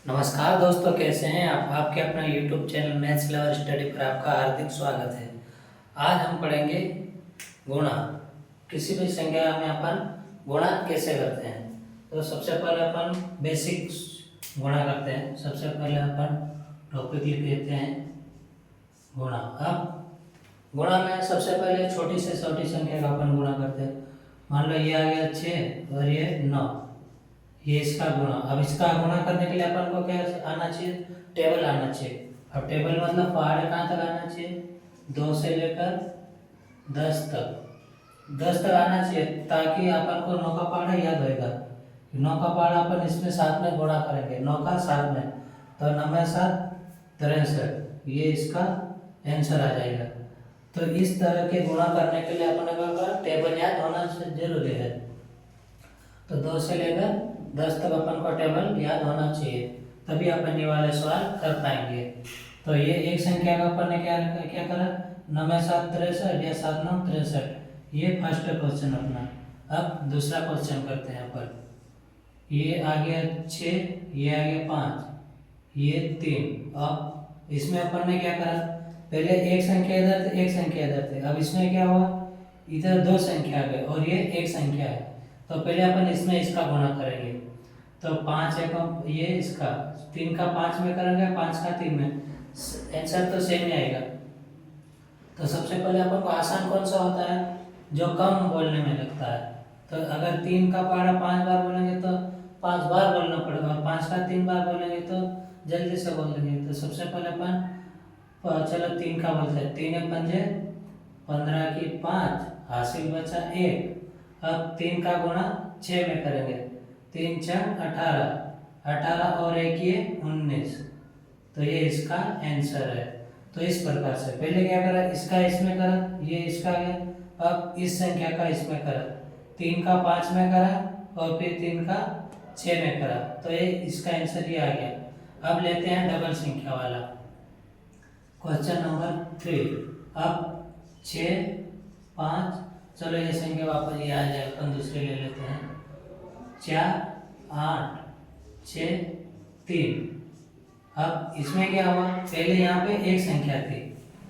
नमस्कार दोस्तों, कैसे हैं आप। आपके अपना YouTube channel maths lover study पर आपका हार्दिक स्वागत है। आज हम पढ़ेंगे गुणा। किसी भी संख्या में अपन गुणा कैसे करते हैं। तो सबसे पहले अपन बेसिक गुणा करते हैं। सबसे पहले अपन टॉपिक लिख लेते हैं गुणा। अब गुणा में सबसे पहले छोटी से छोटी संख्या का अपन गुणा करते हैं। मान लो ये आ गया 6 और ये 9, ये इसका गुणा। अब इसका गुणा करने के लिए अपन को क्या आना चाहिए, टेबल आना चाहिए। अब टेबल मतलब पहाड़े कहाँ तक आना चाहिए, 2 से लेकर 10 तक, 10 तक आना चाहिए, ताकि अपन को 9 का पहाड़ा याद होएगा। 9 का पहाड़ा अपन इसमें साथ में गुणा करेंगे, 9 का साथ में, तो 9 में 7 63, ये इसका आंसर आ जाएगा। तो इस तरह के गुणा करने के लिए अपन का टेबल याद होना जरूरी है। तो 2 से लेकर 10 तक अपन को टेबल याद होना चाहिए, तभी अपन ये वाले सवाल कर पाएंगे। तो ये एक संख्या का अपन ने क्या करा, 9 में 7 63 या 7 9 63, ये फर्स्ट क्वेश्चन अपना। अब दूसरा क्वेश्चन करते हैं अपन। ये आ गया 6, ये आ गया 5, ये 3। अब इसमें अपन ने क्या करा, पहले एक संख्या इधर थे, एक संख्या इधर थे। अब इसमें क्या हुआ, इधर 2 संख्या आ गए और ये एक संख्या है। तो पहले अपन इसमें इसका गुणा करेंगे। तो 5 एकम ये इसका, 3 का 5 में करेंगे, 5 का 3 में, आंसर तो सेम ही आएगा। तो सबसे पहले अपन को आसान कौन सा होता है, जो कम बोलने में लगता है। तो अगर 3 का पहाड़ा 5 बार बोलेंगे तो 5 बार बोलना पड़ेगा, और 5 का 3 बार बोलेंगे तो जल्दी से बोल देंगे। तो सबसे पहले अपन चलो 3 का बोलते हैं। 3 एक पंजे 15 की 5, हासिल बचा 1। अब 3 का गुणा 6 में करेंगे, 3 6 18, 18 और 1 ये 19। तो ये इसका आंसर है। तो इस प्रकार से पहले क्या करा, इसका इसमें करा, ये इसका गया। अब इस संख्या का इसमें करा, 3 का 5 में करा और फिर 3 का 6 में करा, तो ये इसका आंसर ये आ गया। अब लेते हैं डबल संख्या वाला क्वेश्चन नंबर 3। अब 6 5, चलो ये संख्या वापस ये आ जाए, अपन दूसरे ले लेते हैं। 4 8 6 3। अब इसमें क्या हुआ, पहले यहाँ पे एक संख्या थी,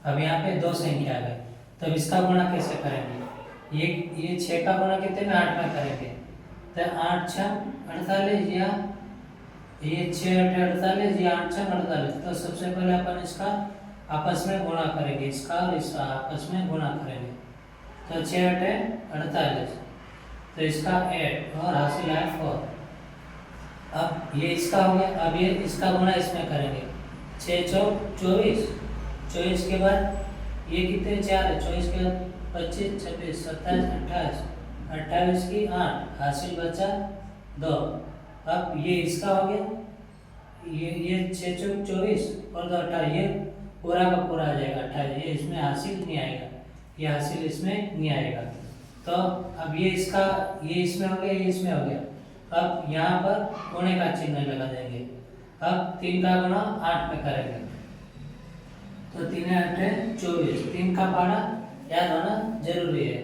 अब यहाँ पे 2 संख्या आ गए। तब इसका गुणा कैसे करेंगे, ये 6 का गुणा कितने में, 8 में करेंगे। तो 8 6 48, या ये 6 8 48, या 8 6 48। तो सबसे पहले अपन इसका आपस में गुणा करेंगे, इसका और इसका आपस में गुणा करेंगे। तो 6 8 48, तो इसका 8 और हासिल है 4। अब ये इसका हो गया। अब ये इसका गुणा इसमें करेंगे, 6 चौक 24, 24 के बाद ये कितने 4 है, 24 के बाद 25 26 27 28, 28 की 8, हासिल बचा 2। अब ये इसका हो गया, ये 6 चौक 24 और 2 28, ये पूरा का पूरा आ जाएगा 28, ये इसमें हासिल नहीं आएगा, ये हासिल इसमें नहीं आएगा। तो अब ये इसका, ये इसमें हो गया, ये इसमें हो गया। अब यहाँ पर गुणे का चिन्ह लगा देंगे। अब 3 का गुणा 8 में करेंगे, तो 3 8 24, 3 का पहाड़ा याद होना जरूरी है,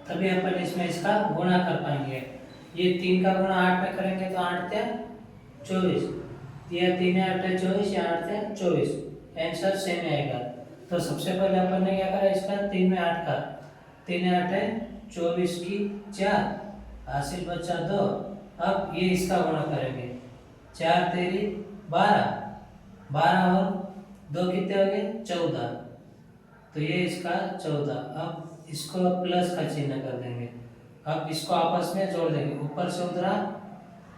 तभी अपन इसमें इसका गुणा कर पाएंगे। ये 3 का गुणा 8 में करेंगे तो 8 × 24, ये 3 8 24, या 8 × 24, आंसर सेम आएगा। तो सबसे पहले अपन ने क्या करा, इसका 3 में 8 का, 3 8 24 की 4, हासिल बचा 2। अब ये इसका गुणा करेंगे, 4 तेरी 12, 12 और 2 कितने हो गए 14, तो ये इसका 14। अब इसको प्लस का चिन्ह कर देंगे। अब इसको आपस में जोड़ देंगे, ऊपर से उतरा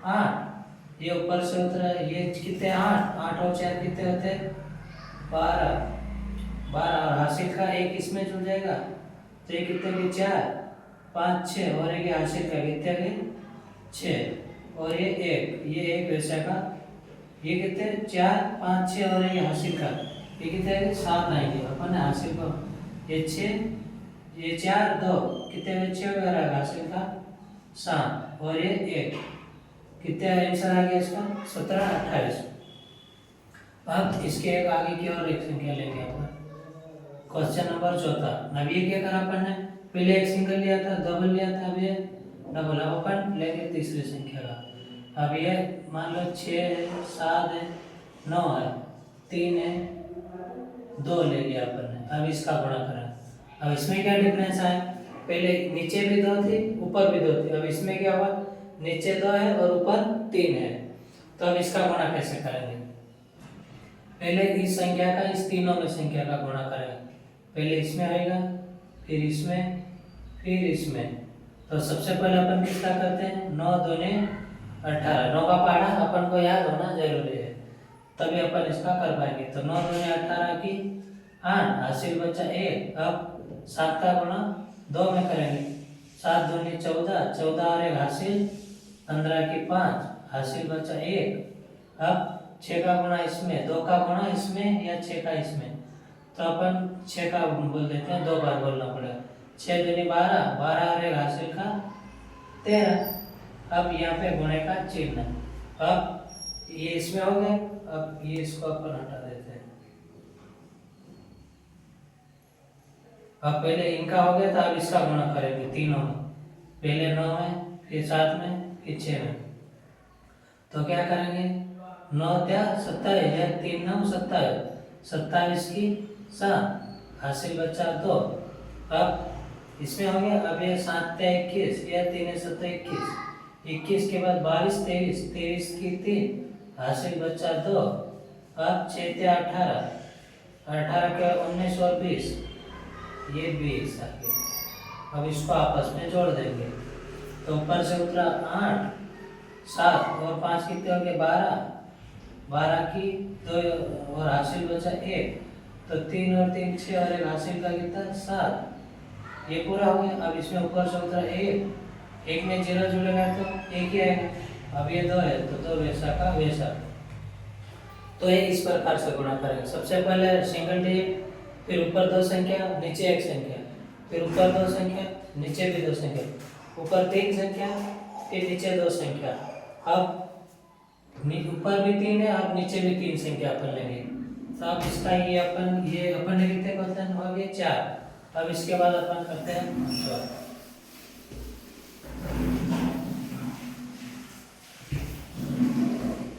8, ये ऊपर से उतरा, ये कितने 8, 8 और 4 कितने होते 12, 12 और हासिल का 1 इसमें जुड़ जाएगा, तो ये कितने के 4 5 6 और एक हासिल का कितने के 6 और ये 1, ये 1 वैसा का, ये कितने 4 5 6 और ये हासिल का, ये कितने 7 आएंगे। अपन हासिल को ये 6, ये 4 2 कितने 6 वगैरह हासिल का 7 और ये 1, कितने आंसर आ गया इसका 17 28। अब इसके एक आगे की और एक संख्या लेंगे अपन, क्वेश्चन नंबर 4। अब ये क्या करा अपन ने, पहले एक सिंगल लिया था, डबल लिया था, अब ये डबल। अब अपन लेंगे तीसरी संख्या का। अब ये मान लो 6 है, 7 है, 9 है, 3 है, 2 ले लिया अपन ने। अब इसका गुणा करा। अब इसमें क्या डिफरेंस आया, पहले नीचे भी 2 थी, ऊपर भी 2 थी। अब इसमें क्या हुआ, नीचे 2 है और ऊपर 3 है। तो अब इसका गुणा कैसे करेंगे, पहले इस संख्या का इस तीनों में संख्या का गुणा करेंगे। पहले इसमें आएगा, फिर इसमें, फिर इसमें। तो सबसे पहले अपन किसका करते हैं, 9 दूने 18। 9 का पहाड़ा अपन को याद होना जरूरी है, तभी अपन इसका कर पाएंगे। तो 9 दूने 18 की 8, हासिल बचा 1। अब 7 का गुणा 2 में करेंगे। 7 दूनी 14, 14 और 1 हासिल 15 की 5, हासिल बचा 1। अब 6 का गुणा इसमें, 2 का गुणा इसमें या 6 का इसमें, तो अपन 6 का बोल देते हैं, 2 बार बोलना पड़ेगा। 6 दूनी 12, 12 और 1 हासिल का 13। अब यहाँ पे गुणे का चिन्ह। अब ये इसमें हो गया, अब ये इसको अपन हटा देते हैं। अब पहले इनका हो गया था, अब इसका गुणा करेंगे तीनों में। पहले 9 में, फिर 7 में, फिर 6 में। तो क्या करेंगे, 9 त्या 27 या 3 9 27, 27 की 7, हासिल बचा 2। अब इसमें हो गया। अब ये 7 त्या 21 या 3 7 21, 21 के बाद 22 23, 23 की 3, हासिल बचा 2। अब 6 त्या 18, 18 के 19 और 20, ये 20 आ गया। अब इसको आपस में जोड़ देंगे। तो ऊपर से उतरा 8, 7 और 5 कितने हो गए, 12, 12 की 2 और हासिल बचा 1। तो 3 और 3 6 और 1 हासिल का कितना 7, ये पूरा हो गया। अब इसमें ऊपर से उतरा 1, 1 में 0 जुड़ेगा तो 1 ही आएगा। अब ये 2 है तो 2 वैसा का वैसा। तो ये इस प्रकार से गुणा करेंगे। सबसे पहले सिंगल डिजिट, फिर ऊपर 2 संख्या, नीचे 1 संख्या, फिर ऊपर 2 संख्या, नीचे भी 2 संख्या, ऊपर 3 संख्या, फिर नीचे 2 संख्या। अब ऊपर भी 3 है, अब नीचे भी 3 संख्या अपन लेंगे। तो अब इसका ये अपन ने कितने क्वेश्चन हो गए, 4। अब इसके बाद अपन करते हैं 5वां।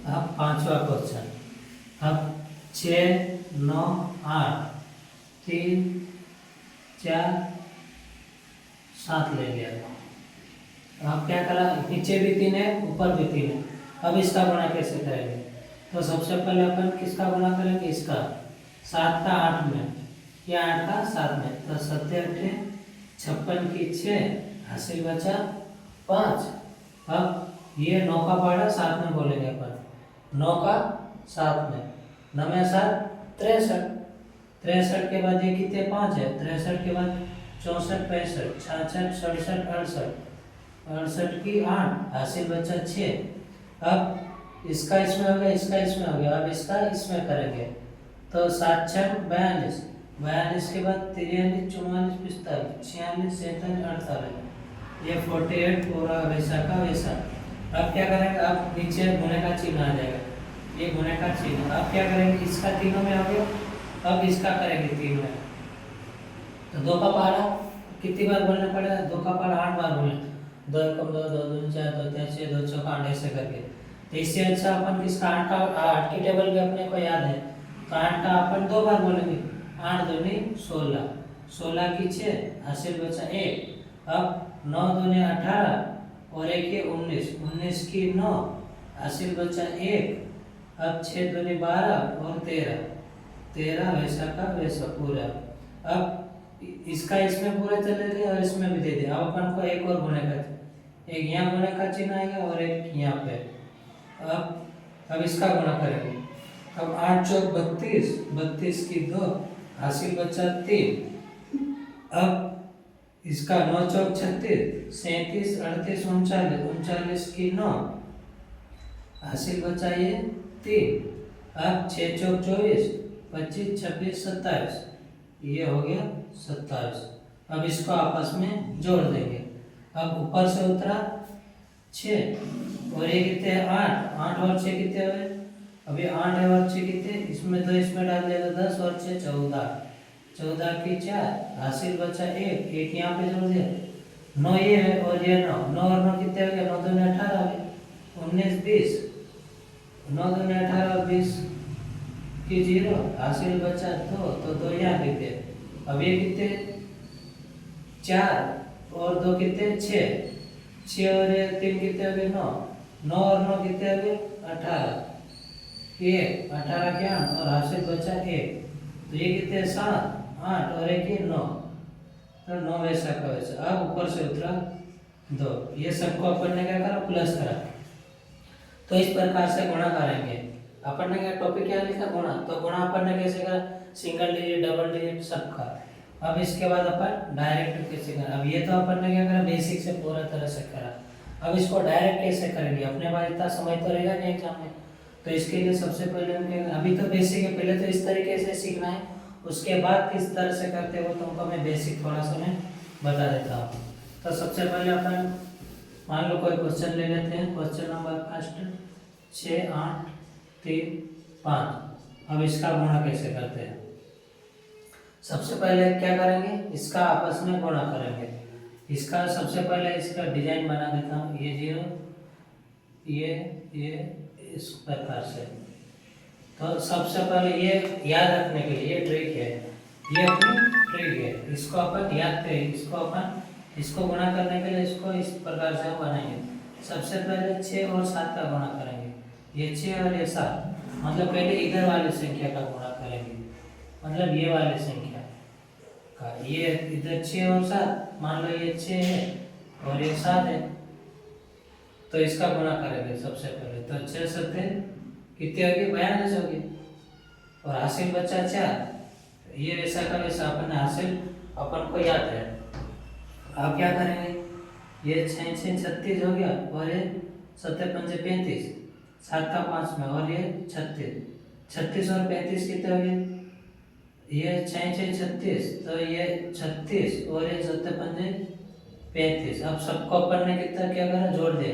अब 5वां क्वेश्चन। अब 6 9 8 3 4 7 ले लिया। अब क्या करा, नीचे भी 3 है, ऊपर भी 3 है। अब इसका गुणा कैसे करेंगे, तो सबसे पहले अपन किसका गुणा करेंगे, इसका 7 का 8 में या 8 का 7 में। तो 7 8 56 की 6, हासिल बचा 5। अब ये 9 का पहाड़ा 7 में बोलेंगे अपन, 9 का 7 में, 9 में 7 63, 63 के बाद ये कितने 5 है, 63 के बाद 64 65 66 67 68, 68 की 8, हासिल बचा 6। अब इसका इसमें हो गया, इसका इसमें हो गया। अब इसका इसमें करेंगे। तो 7 6 42, 42 के बाद 43 44 45 46 47 48, ये 48 पूरा वैसा का वैसा। अब क्या करेंगे, अब नीचे गुणे का चिन्ह आ जाएगा, ये गुणे का चिन्ह। अब क्या करेंगे, इसका तीनों में हो गया, अब इसका करेंगे 3 में। तो 2 का पहाड़ा कितनी बार बोलना पड़ेगा, 2 का पहाड़ा 8 बार बोलना। 2 1 2 2 2 4 2 3 6 2 4 8 ऐसे करके। तो इससे अच्छा अपन किसका 8 की टेबल भी अपने को याद है, तो 8 का अपन 2 बार बोलेंगे। 8 दूनी 16, 16 की 6, हासिल बचा 1। अब 9 दूनी 18 और 1 के 19, 19 की 9, हासिल बचा 1। अब 6 दूनी 12 और 13, 13 वैसा का वैसा पूरा। अब इसका इसमें पूरा चले गए और इसमें भी दे दिया। अब अपन को एक और गुणे का, एक यहाँ गुणे का चिन्ह आएगा और एक यहाँ पे। अब इसका गुणा करेंगे। अब 8 चौक 32, 32 की 2, हासिल बचा 3। अब इसका 9 चौक 36, 37 38 39, 39 की 9, हासिल बचा ये 3। अब 6 चौक 24, 25 26 27, ये हो गया 27। अब इसको आपस में जोड़ देंगे। अब ऊपर से उतरा 6 और ये कितने 8, 8 और 6 कितने हुए, अभी 8 है और 6 कितने, इसमें 2 इसमें डाल दिया तो 10 और 6 14, 14 की 4, हासिल बचा 1, 1 यहाँ पे जोड़ दिया। 9 ये है और ये 9, 9 और 9 कितने हो गए, 9 2 18 हो गए, 19 20 9 दूनी 18 और 20 की 0 हासिल बचा 2 तो 2 यहाँ कितने। अब ये कितने 4 और 2 कितने 6 और 3 कितने हो गए 9 9 और 9 कितने हो गए 18 1 18 क्या और हासिल बचा 1 तो ये कितने 7 8 और 1 9 तो 9 वैसा का वैसा। अब ऊपर से उतरा 2 ये सबको अपन ने क्या करा प्लस करा। तो इस प्रकार से गुणा करेंगे। अपन ने क्या टॉपिक क्या लिखा गुणा। तो गुणा अपन ने कैसे करा सिंगल डिजिट डबल डिजिट सबका। अब इसके बाद अपन डायरेक्ट कैसे करा। अब ये तो अपन ने क्या करा बेसिक से पूरा तरह से करा। अब इसको डायरेक्ट कैसे करेंगे अपने पास इतना समय तो रहेगा नहीं एग्जाम में। तो इसके लिए सबसे पहले हम क्या अभी तो बेसिक है पहले तो इस तरीके से सीखना है उसके बाद किस तरह से करते हो तुमको मैं बेसिक थोड़ा सा मैं बता देता हूँ। तो सबसे पहले अपन मान लो कोई क्वेश्चन ले लेते हैं। Question number first 6 8 3 5। अब इसका गुणा कैसे करते हैं। सबसे पहले क्या करेंगे इसका आपस में गुणा करेंगे। इसका सबसे पहले इसका डिजाइन बना देता हूँ। ये 0 ये इस प्रकार से। तो सबसे पहले ये याद रखने के लिए ये ट्रिक है ये अपनी ट्रिक है इसको अपन याद करें इसको गुणा करने के लिए इसको इस प्रकार से हम बनाएंगे। सबसे पहले 6 और 7 का गुणा करेंगे। ये 6 और ये 7 मतलब पहले इधर वाली संख्या का गुणा करेंगे मतलब ये वाली संख्या का। ये इधर 6 और 7 मान लो ये 6 है और ये 7 है तो इसका गुणा करेंगे सबसे पहले। तो 6 7 कितने हो गए 42 हो गए और हासिल बचा 4। ये वैसा का वैसा अपन हासिल अपन को याद है। अब क्या करेंगे ये 6 6 36 हो गया और ये 7 5 35 7 का 5 में और ये 36 36 और 35 कितने हो गए ये 6 6 36 तो ये 36 और ये 7 5 35। अब सबको अपन ने कितना क्या करा जोड़ दे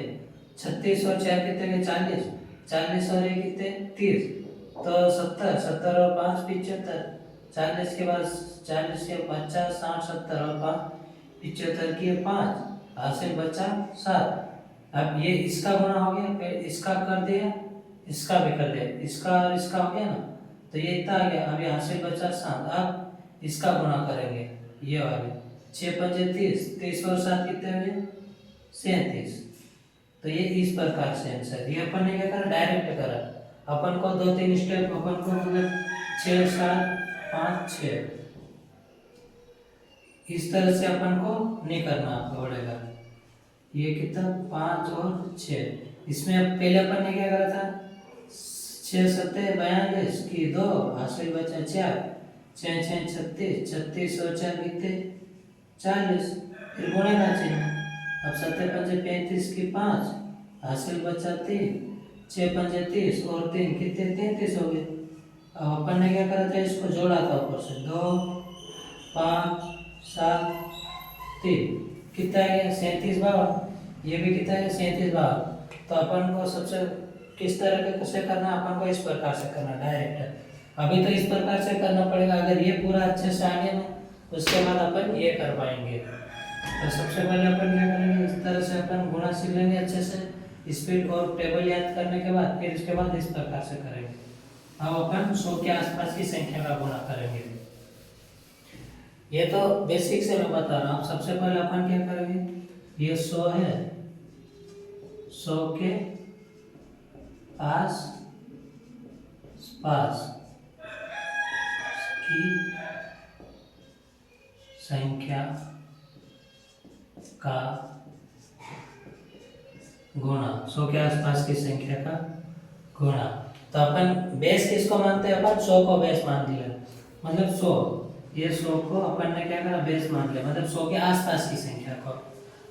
36 और 4 कितने के 40 40 और ये कितने 30 तो 70 70 और 5 75 40 के बाद 40 के 50 60 70 और 5 75 की 5 हासिल बचा 7। अब ये इसका गुणा हो गया फिर इसका कर दिया इसका भी कर दिया इसका और इसका हो गया ना तो ये इतना आ गया। अब ये हासिल बचा 7। अब इसका गुणा करेंगे ये वाले 6 5 30 30 और 7 कितने हुए 37। तो ये इस प्रकार से आंसर। ये अपन ने क्या करा डायरेक्ट करा अपन को 2 3 स्टेप अपन को मतलब 6 7 5 6 इस तरह से अपन को नहीं करना पड़ेगा। ये कितना 5 और 6 इसमें पहले अपन ने क्या करा था 6 7 42 की 2 हासिल बचा 4 6 6 36 36 और 4 कितने 40 फिर गुणे का चिन्ह। अब 7 5 35 की 5 हासिल बचा 3 6 5 30 और 3 कितने 33 हो गए। अब अपन ने क्या करा था इसको जोड़ा था ऊपर से 2 5 7 3 कितना है 37 52 ये भी कितना है 37 52। तो अपन को सबसे किस तरह के कैसे करना अपन को इस प्रकार से करना डायरेक्ट। अभी तो इस प्रकार से करना पड़ेगा अगर ये पूरा अच्छे से आ गया ना उसके बाद अपन ये कर पाएंगे। तो सबसे पहले अपन क्या करेंगे इस तरह से अपन गुणा सीख लेंगे अच्छे से स्पीड और टेबल याद करने के बाद फिर इसके बाद इस प्रकार से करेंगे। अब अपन 100 के आसपास की संख्या का गुणा करेंगे। ये तो बेसिक से मैं बता रहा हूँ। सबसे पहले अपन क्या करेंगे ये 100 है 100 के आस पास की संख्या का गुणा 100 के आसपास की संख्या का गुणा। तो अपन बेस किसको मानते हैं अपन 100 को बेस मान लिया मतलब 100 ये 100 को अपन ने क्या करा बेस मान लिया मतलब 100 के आसपास की संख्या को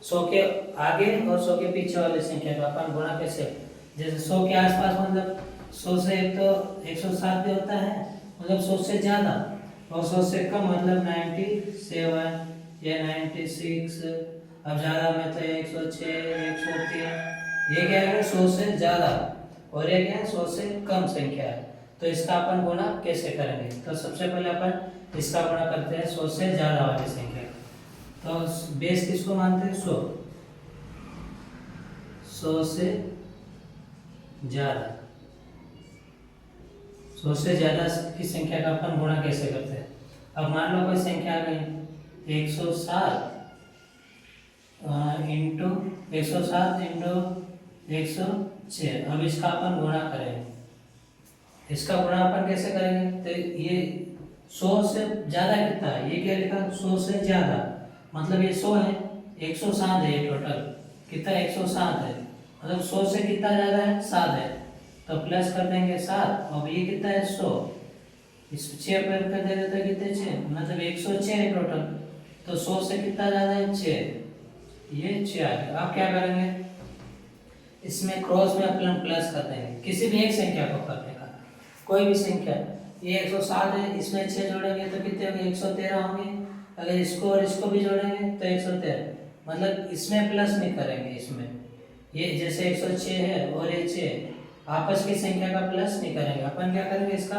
100 के आगे और 100 के पीछे वाली संख्या का अपन गुणा कैसे जैसे 100 के आसपास मतलब 100 से एक तो 107 भी होता है मतलब 100 से ज़्यादा और 100 से कम मतलब 97 या 96। अब ज़्यादा में तो 106 103 ये क्या है 100 से ज़्यादा और ये क्या है 100 से कम संख्या है। तो इसका अपन गुणा कैसे करेंगे। तो सबसे पहले अपन इसका गुणा करते हैं 100 से ज़्यादा वाली संख्या। तो बेस किसको मानते हैं 100 100 से ज्यादा। 100 से ज्यादा की संख्या का अपन गुणा कैसे करते हैं? अब मान लो कोई संख्या आ गई 107 इंटू 107 इंटू 106। अब इसका अपन गुणा करेंगे। इसका गुणा अपन कैसे करेंगे? तो ये 100 से ज्यादा कितना है? ये क्या लिखा? 100 से ज्यादा, मतलब ये 100 है, 107 है, ये टोटल कितना? 107 है, मतलब 100 से कितना ज्यादा है? 7 है, तो प्लस कर देंगे 7। अब ये कितना है? 100, इस 6 पर कर देंगे तो कितने? 6, मतलब 106 है टोटल। तो 100 से कितना ज्यादा है? 6, ये 6 आ गया। अब क्या करेंगे? इसमें क्रॉस में अपन प्लस कर देंगे किसी भी एक संख्या को करने का, कोई भी संख्या। ये 107 है, इसमें 6 जोड़ेंगे तो कितने होंगे? 113 होंगे। अगर इसको और इसको भी जोड़ेंगे तो 113, मतलब इसमें प्लस नहीं करेंगे। इसमें ये जैसे 106 है और ये 6, आपस की संख्या का प्लस नहीं करेंगे। अपन क्या करेंगे? इसका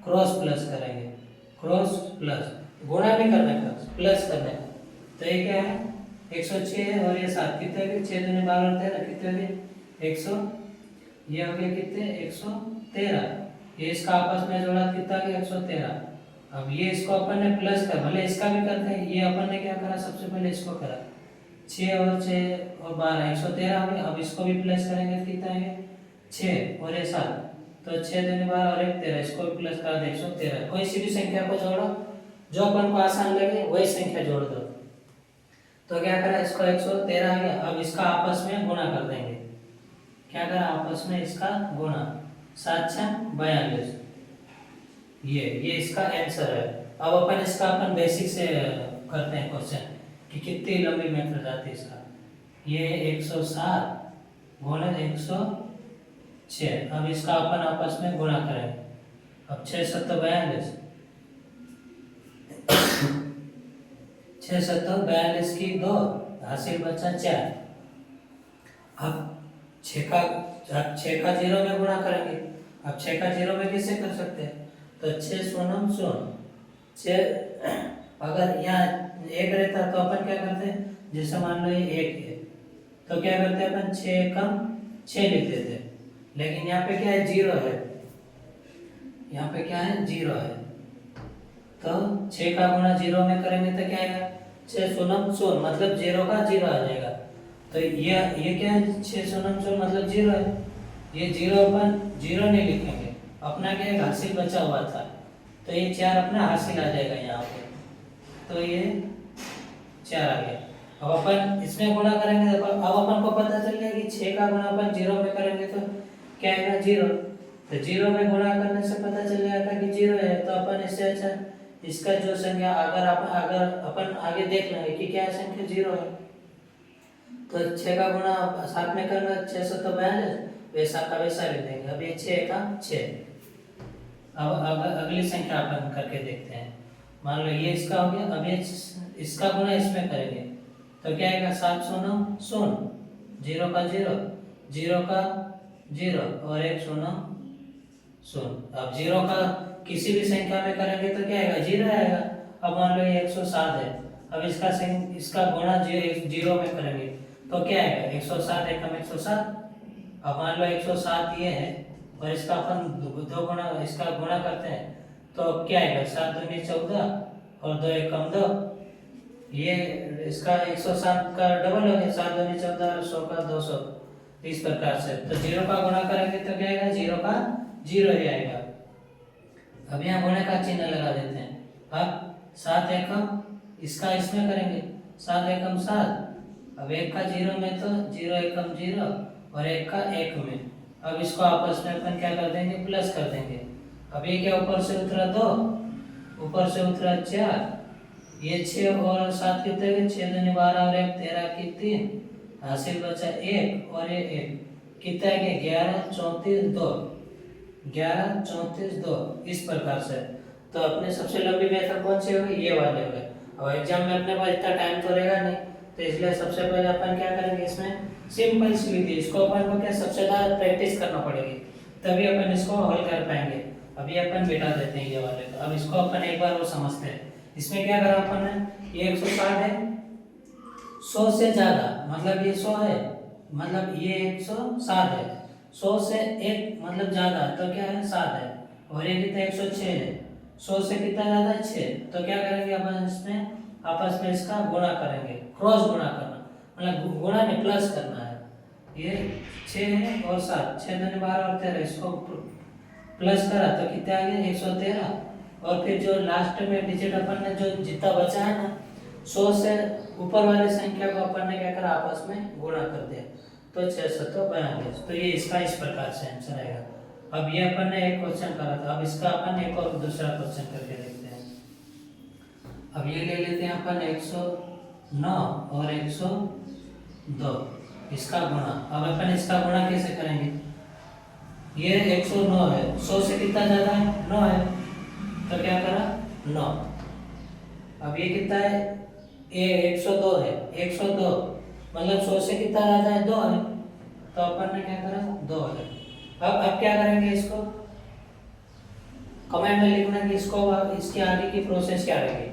क्रॉस प्लस करेंगे। क्रॉस प्लस, गुणा नहीं करने का, प्लस करने का। तो ये क्या है? 106 है और ये 7, कितने हो गए? 6 दूनी 12 और 13, कितने हो गए? 100, ये हो गया कितने? 113। ये इसका आपस में जोड़ा कितना गया? 113। अब ये इसको अपन ने प्लस कर, भले इसका भी करते हैं, ये अपन ने क्या करा? सबसे पहले इसको करा, 6 और 6 और 12, 113 हो गया। अब इसको भी प्लस करेंगे तो कितना है? 6 और ये 7, तो 6 दूनी 12 और 1 13, इसको भी प्लस करा दे 113। कोई सी भी संख्या को जोड़ो, जो अपन को आसान लगे वही संख्या जोड़ दो। तो क्या करा? इसको 113 आ गया। अब इसका आपस में गुणा कर देंगे। क्या करा? आपस में इसका गुणा, 7 6 42, ये इसका आंसर है। अब अपन इसका अपन बेसिक से करते हैं क्वेश्चन कि कितनी लंबी मेथड जाती है इसका। ये 107 गुणा 106। अब इसका अपन आपस में गुणा करें। अब 6 7 42, 6 7 42 की 2, हासिल बचा 4। अब 6 का 0 में गुणा करेंगे। अब 6 का 0 में कैसे कर सकते हैं? तो 6 शून्य 6, अगर यहाँ 1 रहता तो अपन क्या करते हैं? जैसे मान लो ये 1 है, तो क्या करते हैं अपन? 6 कम 6 लिख देते हैं। लेकिन यहाँ पे क्या है? 0 है, यहाँ पे क्या है? 0 है। तो 6 का गुणा 0 में करेंगे तो क्या आएगा? 6 शून्य 0, मतलब 0 का 0 आ जाएगा। तो ये क्या है? 6 शून्य 0 मतलब 0 है। ये 0 अपन 0 नहीं लिखेंगे, अपना क्या है? हासिल बचा हुआ था, तो ये 4 अपना हासिल आ जाएगा यहाँ पे। तो ये 4 आ गया। अब अपन इसमें गुणा करेंगे तो अब अपन को पता चल गया कि 6 का गुणा अपन 0 में करेंगे तो क्या आएगा? 0। तो 0 में गुणा करने से पता चल जाएगा कि 0 है। तो अपन इससे अच्छा इसका जो संख्या अगर अपन आगे देख लेंगे कि क्या संख्या 0 है, तो 6 का गुणा साथ में करना 6 7 42, वैसा का वैसा लिख देंगे। अब ये 6 का 6। अब अगली संख्या अपन करके देखते हैं। मान लो ये इसका हो गया। अब ये इसका गुणा इसमें करेंगे तो क्या आएगा? 7 शून्य 0, 0 का 0, 0 का 0 और 1 शून्य 0। अब 0 का किसी भी संख्या में करेंगे तो क्या आएगा? 0 आएगा। अब मान लो ये 107 है, अब इसका गुणा 0 में करेंगे तो क्या आएगा? 107 एकम 107। अब मान लो 107 ये है और इसका अपन दो गुणा, इसका गुणा करते हैं तो क्या आएगा? 7 दूनी 14 और 2 एकम 2, ये इसका 107 का डबल हो गया, 7 दूनी 14 और 100 का 200, इस प्रकार से। तो 0 का गुणा करेंगे तो क्या आएगा? 0 का 0 ही आएगा। अब यहाँ गुणे का चिन्ह लगा देते हैं। अब 7 एकम इसका इसमें करेंगे, 7 एकम 7। अब 1 का 0 में तो 0 एकम 0 और 1 का 1 में। अब इसको आपस में अपन क्या कर देंगे? प्लस कर देंगे। अब ये क्या ऊपर से उतरा 2, ऊपर से उतरा 4, ये 6 और 7 कितने गए? 6 दूनी 12 और 1 13 की 3, हासिल बचा 1 और ये 1, कितना है? 11 34 2, 11 34 2, इस प्रकार से। तो अपने सबसे लंबी मेथड कौन सी होगी? ये वाले होगा। अब एग्जाम में अपने पास इतना टाइम तो रहेगा नहीं, तो इसलिए सबसे पहले अपन क्या करेंगे? इसमें सिंपल सी विधि, इसको अपन को क्या सबसे ज्यादा प्रैक्टिस करना पड़ेगी, तभी अपन इसको हल कर पाएंगे। अभी अपन मिटा देते हैं ये वाले को। अब इसको अपन एक बार वो समझते हैं। इसमें क्या करा अपन ने? ये 160 है, 100 से ज्यादा, मतलब ये 100 है, मतलब ये 107 है, 100 से एक मतलब ज्यादा तो क्या है 7 है, और ये कितना 106 है। 100 से कितना ज्यादा 6, तो क्या करेंगे अपन इसमें आपस में इसका गुणा करेंगे, क्रॉस गुणा करना, मतलब गुणा में प्लस करना है। ये 6 है और 7, 6 दूनी 12 और 13, इसको प्लस करा तो कितना आ गया 113। और फिर जो लास्ट में डिजिट अपन ने जो जितना बचा है ना 100 से ऊपर वाले संख्या को अपन ने क्या करा आपस में गुणा कर दिया, तो 642। तो ये इसका इस प्रकार से आंसर आएगा। अब ये अपन ने एक क्वेश्चन करा था, अब इसका अपन एक और दूसरा क्वेश्चन करके देखते हैं। अब ये ले लेते हैं अपन 109 और 102, इसका गुणा। अब अपन इसका गुणा कैसे करेंगे, ये 109 है, 100 से कितना ज्यादा है 9 है, तो क्या करा 9। अब ये कितना है, ये 102 है, 102 मतलब 100 से कितना ज्यादा है 2 है, तो अपन ने क्या करा 2 है। अब क्या करेंगे, इसको कमेंट में लिखना कि इसको इसके आगे की प्रोसेस क्या रहेगी।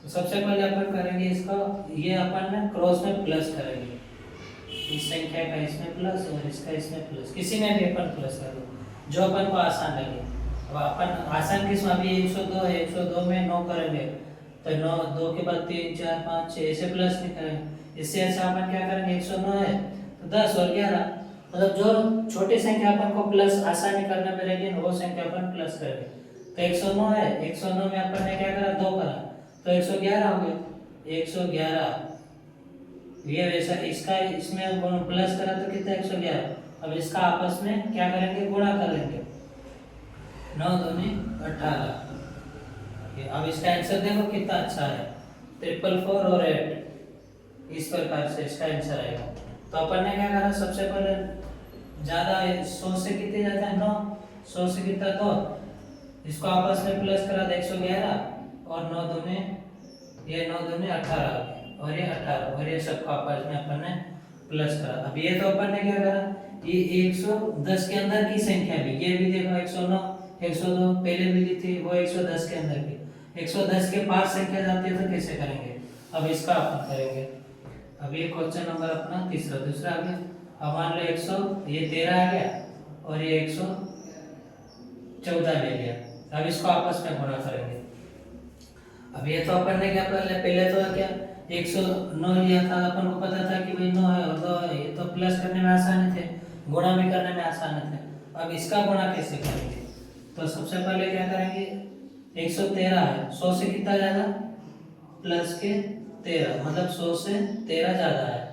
तो सबसे पहले अपन करेंगे इसको, ये अपन ने क्रॉस में प्लस करेंगे, इस संख्या का इसमें प्लस और इसका इसमें प्लस, किसी में भी अपन प्लस कर दो जो अपन को आसान लगे। अब अपन आसान किस में, अभी 102 है, 102 में 9 करेंगे तो 9, 2 के बाद 3 4 5 6 ऐसे प्लस नहीं करेंगे। इससे अच्छा अपन क्या करेंगे, 109 है तो 10 और 11, मतलब जो छोटी संख्या अपन को प्लस आसानी करने में रहेगी वो संख्या अपन प्लस करेंगे। तो 109 है, 109 में अपन ने क्या करा 2 करा तो 111 हो गया, 111। ये वैसा इसका इसमें प्लस करा तो कितना 111। अब इसका आपस में क्या करेंगे, गुणा कर लेंगे, 9 दूनी 18। अब इसका आंसर देखो कितना अच्छा है, 444 और 8, इस प्रकार से इसका आंसर आएगा। तो अपन ने क्या करा, सबसे पहले ज्यादा 100 से कितने ज्यादा है 9, 100 से कितना 2, इसको आपस में प्लस करा तो 111 और 9 दूनी, ये 9 दूनी 18 और ये 18, और ये सबको आपस में अपन ने प्लस करा। अब ये तो अपन ने क्या करा, ये 110 के अंदर की संख्या भी, ये भी देखो 109 102 पहले मिली थी, वो 110 के अंदर की, 110 के पास संख्या जाती है तो कैसे करेंगे। अब इसका अपन करेंगे। अब ये क्वेश्चन नंबर अपना दूसरा आ गया। अब मान लो 100, ये 13 आ गया और ये 114 ले लिया। अब इसको आपस में गुणा करेंगे। अब ये तो अपन ने क्या पहले तो क्या 109 लिया था, अपन को पता था कि भाई 9 है और 2 है, ये तो प्लस करने में आसान थे, गुणा भी करने में आसान थे। अब इसका गुणा कैसे करेंगे, तो सबसे पहले क्या करेंगे, 113 है, 100 से कितना ज्यादा प्लस के 13, मतलब 100 से 13 ज्यादा है।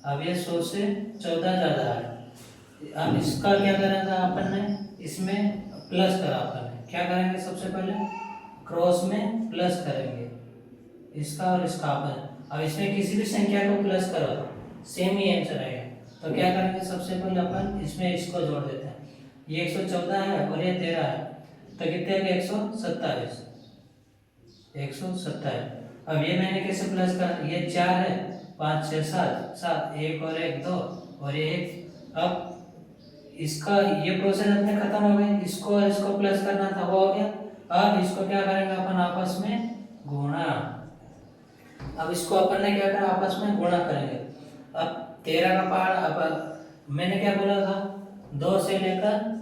अब ये 100 से 14 ज्यादा है। अब इसका क्या करा था अपन ने, इसमें प्लस करा अपन ने, क्या करेंगे सबसे पहले क्रॉस में प्लस करेंगे इसका और इसका अपन। अब इसमें किसी भी संख्या को प्लस करो सेम ही आंसर आएगा। तो क्या करेंगे, सबसे पहले अपन इसमें इसको जोड़ देते हैं, ये 114 है और ये 13 है, तो कितने आ 127, 127। अब ये मैंने कैसे प्लस करा, ये 4 है, 5 6 7 7, 1 और 1 2 और ये 1। अब इसका ये प्रोसेस अपने खत्म हो गए, इसको और इसको प्लस करना था वो हो गया। अब इसको क्या करेंगे अपन आपस में गुणा। अब इसको अपन ने क्या करा, आपस में गुणा करेंगे। अब 13 का पहाड़, अब मैंने क्या बोला था 2 से लेकर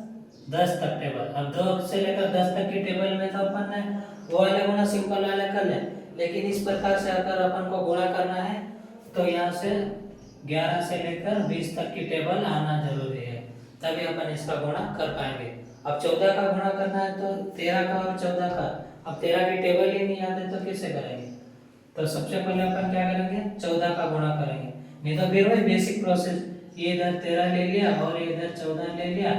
10 तक टेबल। अब 2 से लेकर 10 तक की टेबल में तो अपन ने वो वाले गुणा सिंपल वाले कर ले, लेकिन इस प्रकार से अगर अपन को गुणा करना है तो यहाँ से 11 से लेकर 20 तक की टेबल आना जरूरी है, तभी अपन इसका गुणा कर पाएंगे। अब 14 का गुणा करना है तो 13 का और 14 का, अब 13 की टेबल ही नहीं याद है तो कैसे करेंगे। तो सबसे पहले अपन क्या करेंगे 14 का गुणा करेंगे, नहीं तो फिर वही बेसिक प्रोसेस, ये इधर 13 ले लिया और ये इधर 14 ले लिया,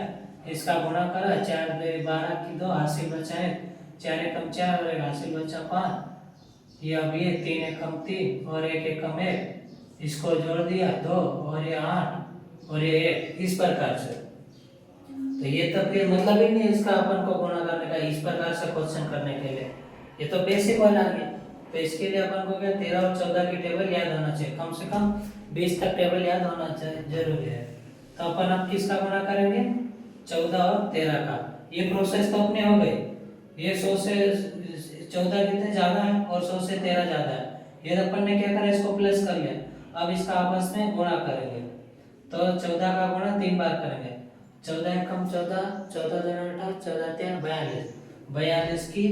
इसका गुणा करा, 4 2 12 की 2 हासिल बचा है, 4 एकम 4 और 1 हासिल बचा 5। ये अब ये 3 एकम 3 और 1 एकम 1, इसको जोड़ दिया 2 और ये 8 और ये 1, इस प्रकार से। तो ये तो फिर मतलब ही नहीं इसका अपन को गुणा करने का, इस प्रकार से क्वेश्चन करने के लिए ये तो बेसिक वाला आ गया। तो इसके लिए अपन को क्या 13 और 14 की टेबल याद होना चाहिए, कम से कम 20 तक टेबल याद होना चाहिए, जरूरी है। तो अपन अब किसका गुणा करेंगे 14 और 13 का। ये प्रोसेस तो अपने हो गई, ये 100 से 14 कितने ज्यादा है और 100 से 13 ज्यादा है, ये अपन ने क्या करा इसको प्लस कर लिया। अब इसका आपस में गुणा करेंगे, तो 14 का गुणा 3 बार करेंगे। 14 एकम 14, 14 दूनी 18, 14 तिया 42, 42 की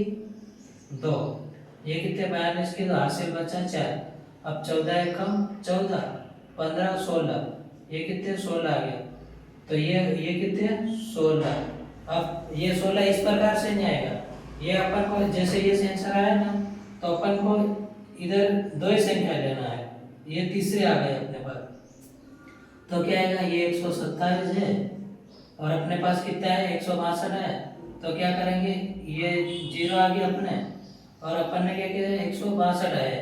2, ये कितने 42 की 2 हासिल बचा 4। अब 14 एकम 14, 15 16, ये कितने 16 आ गया, तो ये कितने 16। अब ये 16 इस प्रकार से नहीं आएगा, ये अपन को जैसे ये आंसर आया ना, तो अपन को इधर दो ही संख्या लेना है, ये तीसरे आ गए अपने पास, तो क्या आएगा, ये 127 है और अपने पास कितना है 162 है, तो क्या करेंगे, ये 0 आ गया अपने, और अपन ने क्या किया 162 है,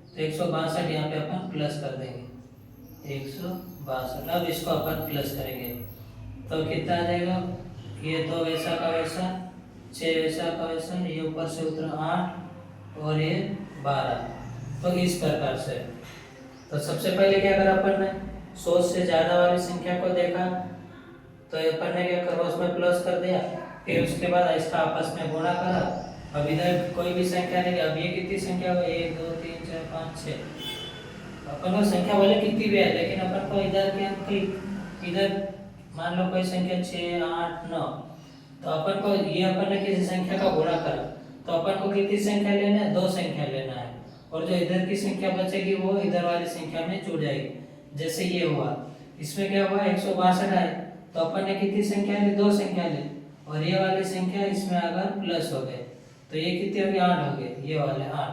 तो 162 यहाँ पे अपन प्लस कर देंगे 162। अब इसको अपन प्लस करेंगे तो कितना आ जाएगा, ये 2 वैसा का वैसा, 6 वैसा का वैसा, ये ऊपर से उतरा 8 और ये 12। तो इस प्रकार से, तो सबसे पहले क्या करा अपन ने 100 से ज़्यादा वाली संख्या को देखा, तो अपन ने क्या करा उसमें प्लस कर दिया, फिर उसके बाद इसका आपस में गुणा करा। अब इधर कोई भी संख्या नहीं, अब ये कितनी संख्या हो, 1 2 3 4 5 6, अपन को संख्या बोले कितनी भी है, लेकिन अपन को इधर क्या कोई इधर मान लो कोई संख्या 6 8 9, तो अपन को ये अपन ने किसी संख्या का गुणा करा, तो अपन को कितनी संख्या लेना है, 2 संख्या लेना है, और जो इधर की संख्या बचेगी वो इधर वाली संख्या में जुड़ जाएगी। जैसे ये हुआ, इसमें क्या हुआ 162 आए, तो अपन ने कितनी संख्या ली, 2 संख्या ली, और ये वाली संख्या इसमें अगर प्लस हो गए तो ये कितने हो गए 8 हो गए, ये वाले 8।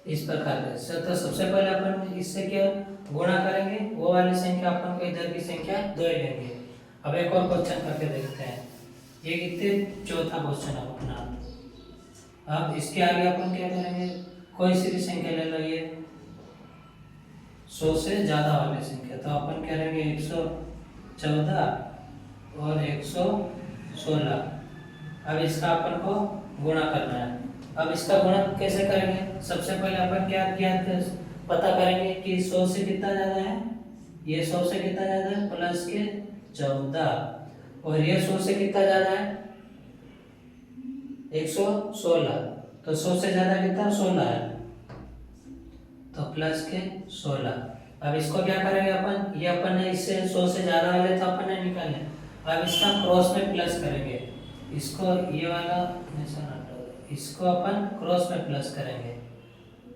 इस प्रकार से तो सबसे पहले अपन इससे क्या गुणा करेंगे, वो वाली संख्या अपन को इधर की संख्या 2 ही लेंगे। अब एक और क्वेश्चन करके देखते हैं, ये कितने चौथा क्वेश्चन है अपना। अब इसके आगे अपन क्या करेंगे, कोई सी भी संख्या ले लो, ये 100 से ज्यादा वाली संख्या, तो अपन करेंगे 114 और 116। अब इसका अपन को गुणा करना है। अब इसका गुणा कैसे करेंगे, सबसे पहले अपन क्या पता करेंगे कि 100 से कितना ज्यादा है, ये 100 से कितना ज्यादा है प्लस के 14, और ये 100 से कितना ज्यादा है 116, तो 100 से ज्यादा कितना 16 है, तो प्लस के 16। अब इसको क्या करेंगे अपन, ये अपन ने इससे 100 से ज्यादा वाले तो अपन ने निकाले, अब इसका क्रॉस में प्लस करेंगे, इसको ये वाला इसको अपन क्रॉस में प्लस करेंगे,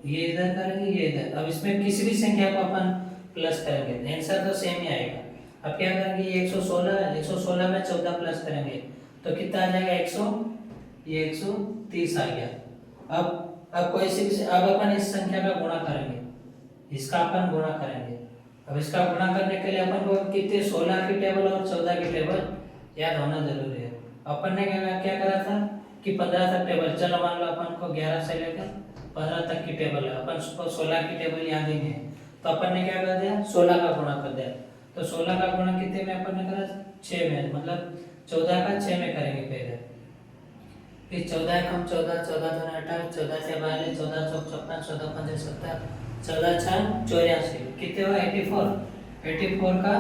ये इधर करेंगे ये इधर। अब इसमें किसी भी संख्या को अपन प्लस करेंगे, आंसर तो सेम ही आएगा। अब क्या करेंगे, ये 116 में 14 प्लस करेंगे तो कितना आ जाएगा 100, ये 130 आ गया। अब कोई सी भी, अब अपन इस संख्या का गुणा करेंगे, इसका अपन गुणा करेंगे। अब इसका गुणा करने के लिए अपन को कितने 16 की टेबल और 14 की टेबल याद होना जरूरी है। अपन ने क्या करा था कि 15 तक टेबल, चलो मान लो अपन को 11 से लेकर 15 तक की टेबल है, अपन को 16 की टेबल याद ही नहीं है, तो अपन ने क्या कर दिया 16 का गुणा कर दिया। तो 16 का गुणा कितने में अपन ने करा 6 में, मतलब 14 का 6 में करेंगे पहले, फिर 14 कम 14, 14 दूनी 18, 14 से 42, 14 चौक 56, 14 पंजे 70, 14 छह 84, कितने हुआ 84 का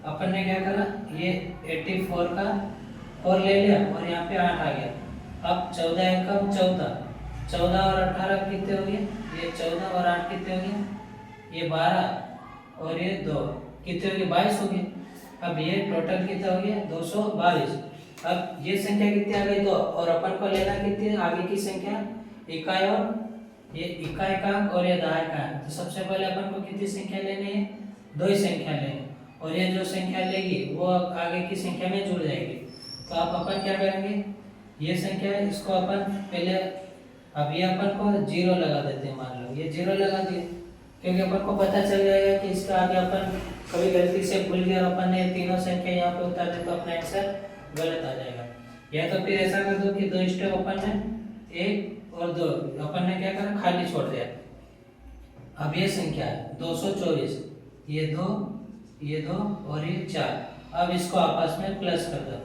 अपन ने क्या करा, ये 84 का 4 ले लिया और यहाँ पे 8 आ गया। अब 14 एकम 14, 14 और 18 कितने हो गए, ये 14 और 8 कितने हो गए, ये 12 और ये 2 कितने हो गए 22 हो गए। अब ये टोटल कितना हो गया 222। अब ये संख्या कितनी आ गई 2, और अपन को लेना कितनी आगे की संख्या इकाई, और ये इकाई का अंक और ये दहाई का अंक। तो सबसे पहले अपन को कितनी संख्या लेनी है 2 ही संख्या लेनी, और ये जो संख्या लेगी वो आगे की संख्या में जुड़ जाएगी। तो अब अपन क्या करेंगे, ये संख्या है इसको अपन पहले, अब ये अपन को 0 लगा देते हैं, मान लो ये 0 लगा दिए, क्योंकि अपन को पता चल जाएगा कि इसका आगे अपन कभी गलती से भूल गया और अपन ने तीनों संख्या यहाँ पे उतार दे तो अपना आंसर गलत आ जाएगा। या तो फिर ऐसा कर दो कि 2 स्टेप अपन ने 1 और 2 अपन ने क्या करा खाली छोड़ दिया। अब ये संख्या है 224, ये 2 और ये 4, अब इसको आपस में प्लस कर दो,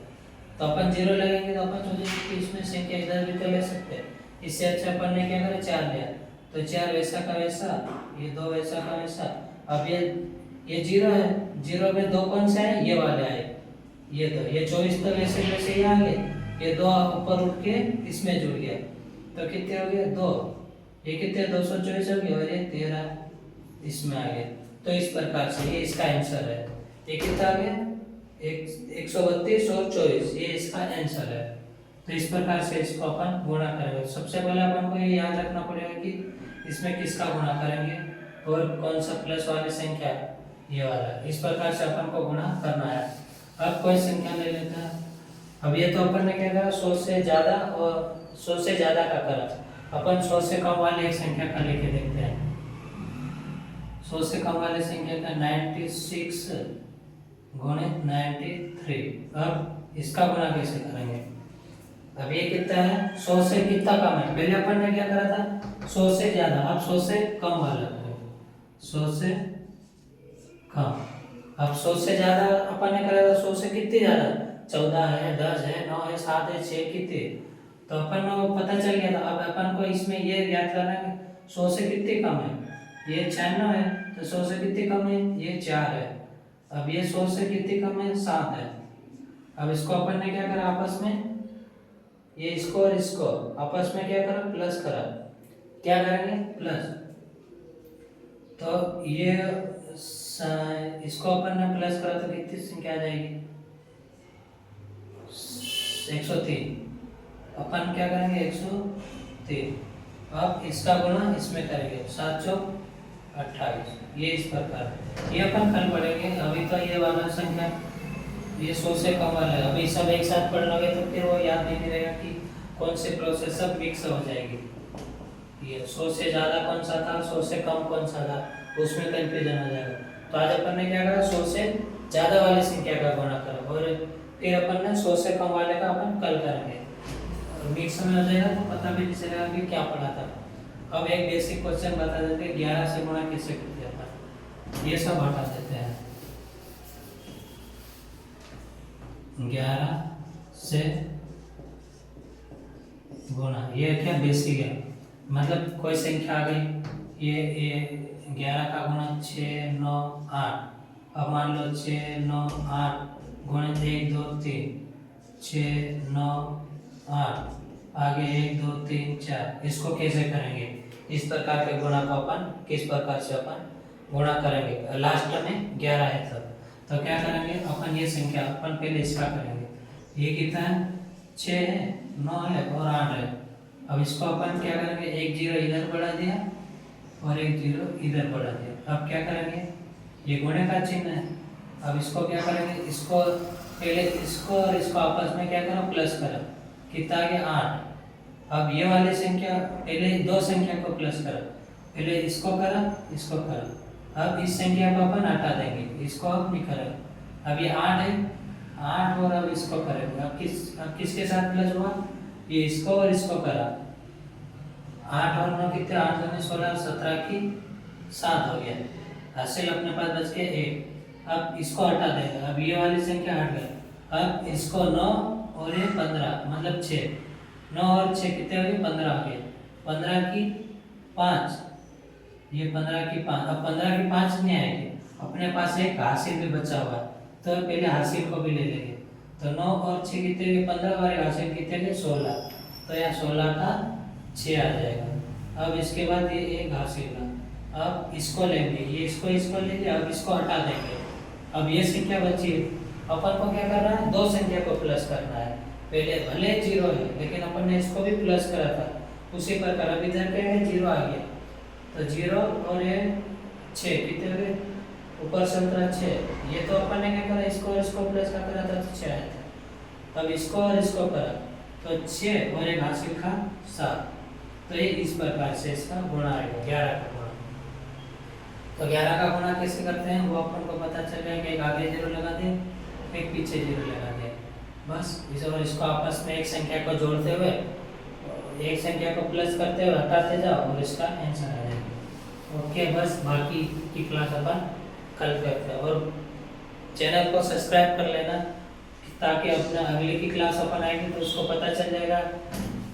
तो अपन 0 लगेंगे तो अपन सोचेंगे कि इसमें संख्या इधर भी तो ले सकते हैं, इससे अच्छा अपन ने क्या करा 4 लिया, तो 4 वैसा का वैसा, ये 2 वैसा का वैसा। अब ये 0 है, 0 में 2 कौन से है, ये वाले आए, ये 2, ये 24 तो वैसे वैसे ही आ गए, ये 2 ऊपर उठ के इसमें जुड़ गया, तो कितने हो गए 2, ये कितने 224 हो गए, और ये 13 इसमें आ गए। तो इस प्रकार से ये इसका आंसर है। ये कितना आ गया 132 और 24, ये इसका आंसर है। तो इस प्रकार से इसको अपन गुणा करेंगे। सबसे पहले अपन को ये याद रखना पड़ेगा कि इसमें किसका गुणा करेंगे और कौन सा प्लस वाली संख्या, ये वाला। इस प्रकार से अपन को गुणा करना है। अब कोई संख्या ले लेते हैं। अब ये तो अपन ने क्या करा, 100 से ज्यादा और 100 से ज्यादा का करा। अपन 100 से कम वाले एक संख्या का लेके देखते हैं। 100 से कम वाले संख्या का 96 गुणे 93। अब इसका गुणा कैसे करेंगे? अब ये कितना है, 100 से कितना कम है? पहले अपन ने क्या करा था, 100 से ज्यादा। अब 100 से कम वाला करेंगे, 100 से कम। अब 100 से ज्यादा अपन ने करा था, 100 से कितनी ज्यादा, 14 है, 10 है, 9 है, 7 है, 6 कितने, तो अपन को पता चल गया था। अब अपन को इसमें ये याद करना है कि 100 से कितनी कम है, ये 96 है, तो 100 से कितनी कम है, ये 4 है। अब ये 100 से कितनी कम है, 7 है। अब इसको अपन ने क्या करा, आपस में ये इसको और इसको आपस में क्या करा, प्लस करा। क्या करेंगे, प्लस। तो ये इसको अपन ने प्लस करा तो कितनी संख्या आ जाएगी, 103। अपन क्या करेंगे, 103। अब इसका गुणा इसमें करेंगे, 7 चौक 28। ये इस प्रकार ये अपन कल पढ़ेंगे। अभी तो ये वाला संख्या, ये 100 से कम वाला है। अभी सब एक साथ पढ़ लोगे तो फिर वो याद नहीं रहेगा कि कौन से प्रोसेस, सब मिक्स हो जाएगी। ये 100 से ज़्यादा कौन सा था, 100 से कम कौन सा था, उसमें कंफ्यूजन हो जाएगा। तो आज अपन ने क्या करा, 100 से ज़्यादा वाली संख्या का गुणा करा, और फिर अपन ने 100 से कम वाले का अपन कल करेंगे। मिक्स में हो जाएगा तो पता भी नहीं चलेगा कि क्या पढ़ा था। अब एक बेसिक क्वेश्चन बता देते हैं, 11 से गुणा कैसे करते हैं अपन, ये सब हटा देते हैं। 11 से गुणा, ये क्या बेसिक है, मतलब कोई संख्या आ गई, ये 11 का गुणा 6 9 8। अब मान लो 6 9 8 गुणे 1 2 3, 6 9 8, आगे 1 2 3 4। इसको कैसे करेंगे, इस प्रकार के गुणा को अपन किस प्रकार से अपन गुणा करेंगे। लास्ट में 11 है तो क्या करेंगे अपन, ये संख्या अपन पहले इसका करेंगे। ये कितना है, 6 है, 9 है और 8 है। अब इसको अपन क्या करेंगे, एक 0 इधर बढ़ा दिया और एक 0 इधर बढ़ा दिया। अब क्या करेंगे, ये गुणे का चिन्ह है। अब इसको क्या करेंगे, इसको पहले इसको और इसको आपस में क्या करो, प्लस करो। कितना आ गया, 8। अब ये वाली संख्या, पहले दो संख्या को प्लस करो, पहले इसको करा इसको करा। अब इस संख्या को अपन हटा देंगे, इसको अब नहीं करें। अब ये 8 है, 8 और अब इसको करेंगे। अब किसके साथ प्लस हुआ, ये इसको और इसको करा। 8 और 9 कितने, 8 दूनी 16, 17 की 7 हो गया। हासिल अपने पास बच के 1। अब इसको हटा देंगे, अब ये वाली संख्या हट गई। अब इसको 9 और ये 15 मतलब 6, 9 और 6 कितने हो गए, 15 हो गए। 15 की 5, ये 15 की 5। अब 15 की 5 नहीं आएगी, अपने पास एक हासिल भी बचा हुआ है, तो पहले हासिल को भी ले लेंगे। तो 9 और 6 कितने गए, 15 और हासिल कितने गए, 16। तो यहाँ 16 का 6 आ जाएगा। अब इसके बाद ये एक हासिल का, अब इसको लेंगे, ये इसको लेंगे। अब इसको हटा देंगे। अब ये संख्या बची है, अपन को क्या करना है, दो संख्या को प्लस करना है। पहले भले 0 है लेकिन अपन ने इसको भी प्लस करा था, उसी प्रकार अब इधर क्या है, 0 आ गया। तो 0 और ये 6 कितने हो गए, ऊपर 17 6। ये तो अपन ने क्या करा, इसको और इसको प्लस का करा था तो 6 आया था। अब इसको और इसको करा तो 6 और एक हासिल का 7। तो ये इस प्रकार से इसका गुणा आएगा, 11 का गुणा। तो 11 का गुणा कैसे करते हैं वो अपन को पता चल गया कि एक आगे 0 लगा दें, एक पीछे 0 लगा दें, बस। इस और इसको आपस में एक संख्या को जोड़ते हुए, एक संख्या को प्लस करते हुए हटाते जाओ और इसका आंसर आ जाएगा। ओके, बस बाकी की क्लास अपन कल करते हैं। और चैनल को सब्सक्राइब कर लेना ताकि अपना अगली की क्लास अपन आएगी तो उसको पता चल जाएगा।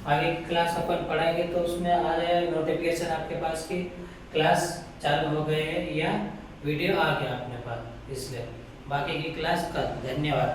आगे की क्लास अपन पढ़ाएंगे तो उसमें आ जाएगा नोटिफिकेशन आपके पास की क्लास चालू हो गई है या वीडियो आ गया अपने पास, इसलिए बाकी की क्लास का धन्यवाद।